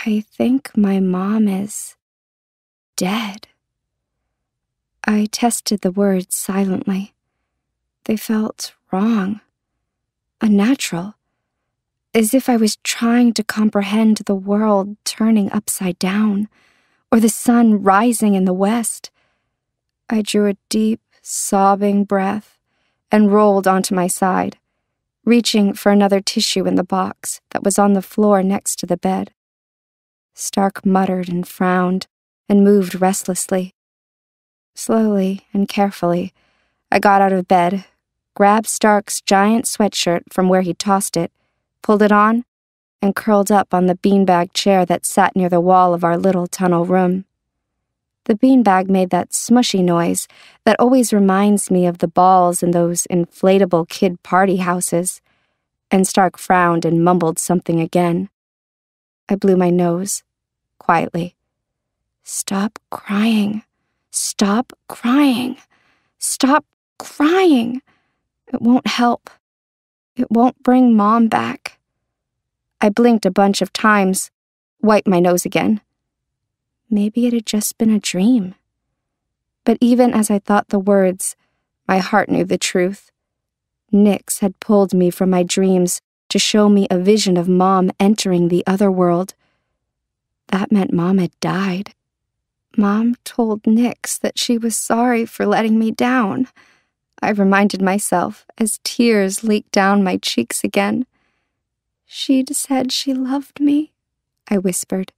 I think my mom is dead. I tested the words silently. They felt wrong, unnatural, as if I was trying to comprehend the world turning upside down, or the sun rising in the west. I drew a deep, sobbing breath and rolled onto my side, reaching for another tissue in the box that was on the floor next to the bed. Stark muttered and frowned and moved restlessly. Slowly and carefully, I got out of bed, grabbed Stark's giant sweatshirt from where he'd tossed it, pulled it on, and curled up on the beanbag chair that sat near the wall of our little tunnel room. The beanbag made that smushy noise that always reminds me of the balls in those inflatable kid party houses, and Stark frowned and mumbled something again. I blew my nose, quietly. "Stop crying. Stop crying. Stop crying. It won't help. It won't bring Mom back." I blinked a bunch of times, wiped my nose again. Maybe it had just been a dream. But even as I thought the words, my heart knew the truth. Nyx had pulled me from my dreams to show me a vision of Mom entering the other world. That meant Mom had died. Mom told Nyx that she was sorry for letting me down. I reminded myself as tears leaked down my cheeks again. "She'd said she loved me," I whispered.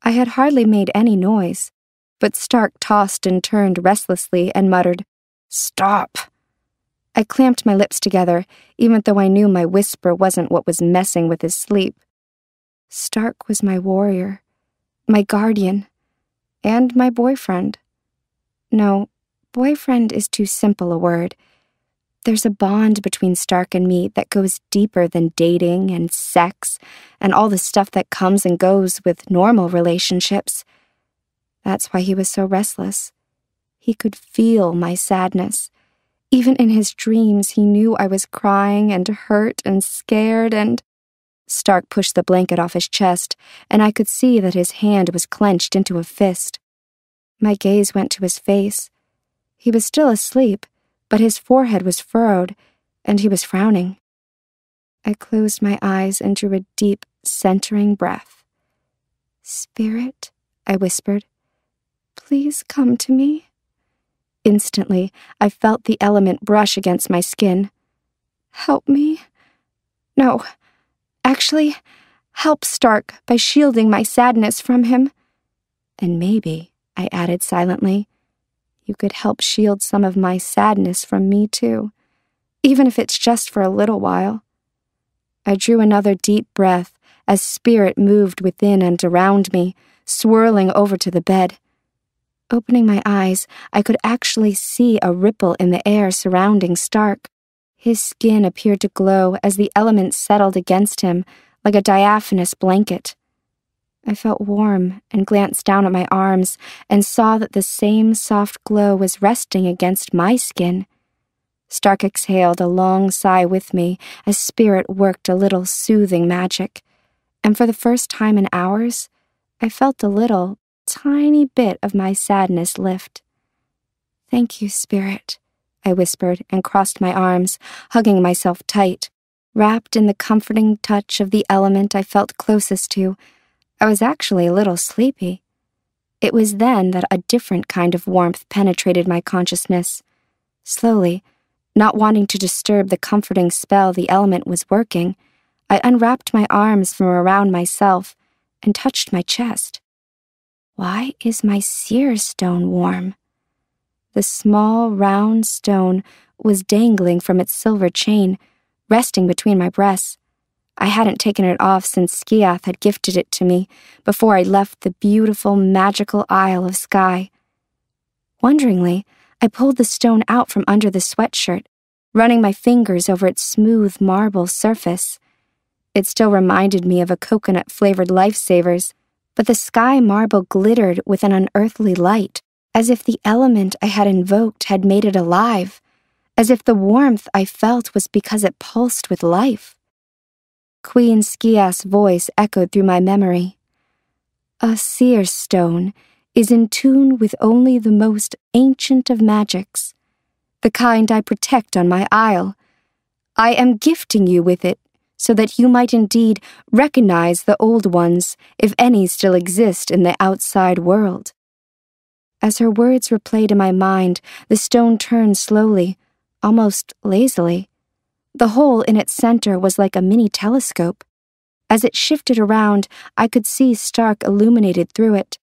I had hardly made any noise, but Stark tossed and turned restlessly and muttered, "Stop!" I clamped my lips together, even though I knew my whisper wasn't what was messing with his sleep. Stark was my warrior, my guardian, and my boyfriend. No, boyfriend is too simple a word. There's a bond between Stark and me that goes deeper than dating and sex and all the stuff that comes and goes with normal relationships. That's why he was so restless. He could feel my sadness. Even in his dreams, he knew I was crying and hurt and scared and... Stark pushed the blanket off his chest, and I could see that his hand was clenched into a fist. My gaze went to his face. He was still asleep, but his forehead was furrowed, and he was frowning. I closed my eyes and drew a deep, centering breath. "Spirit," I whispered, "please come to me." Instantly, I felt the element brush against my skin. "Help me." No, actually, help Stark by shielding my sadness from him. And maybe, I added silently, you could help shield some of my sadness from me too, even if it's just for a little while. I drew another deep breath as spirit moved within and around me, swirling over to the bed. Opening my eyes, I could actually see a ripple in the air surrounding Stark. His skin appeared to glow as the elements settled against him like a diaphanous blanket. I felt warm and glanced down at my arms and saw that the same soft glow was resting against my skin. Stark exhaled a long sigh with me as spirit worked a little soothing magic, and for the first time in hours, I felt a little, tiny bit of my sadness lift. "Thank you, Spirit," I whispered and crossed my arms, hugging myself tight, wrapped in the comforting touch of the element I felt closest to. I was actually a little sleepy. It was then that a different kind of warmth penetrated my consciousness. Slowly, not wanting to disturb the comforting spell the element was working, I unwrapped my arms from around myself and touched my chest. Why is my seer stone warm? The small, round stone was dangling from its silver chain, resting between my breasts. I hadn't taken it off since Skiath had gifted it to me before I left the beautiful, magical Isle of Skye. Wonderingly, I pulled the stone out from under the sweatshirt, running my fingers over its smooth marble surface. It still reminded me of a coconut-flavored Lifesavers, but the sky marble glittered with an unearthly light, as if the element I had invoked had made it alive, as if the warmth I felt was because it pulsed with life. Queen Skiath's voice echoed through my memory. A seer stone is in tune with only the most ancient of magics, the kind I protect on my isle. I am gifting you with it so that you might indeed recognize the old ones, if any still exist in the outside world. As her words replayed in my mind, the stone turned slowly, almost lazily. The hole in its center was like a mini telescope. As it shifted around, I could see Stark illuminated through it,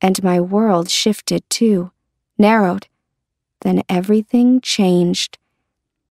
and my world shifted too, narrowed. Then everything changed.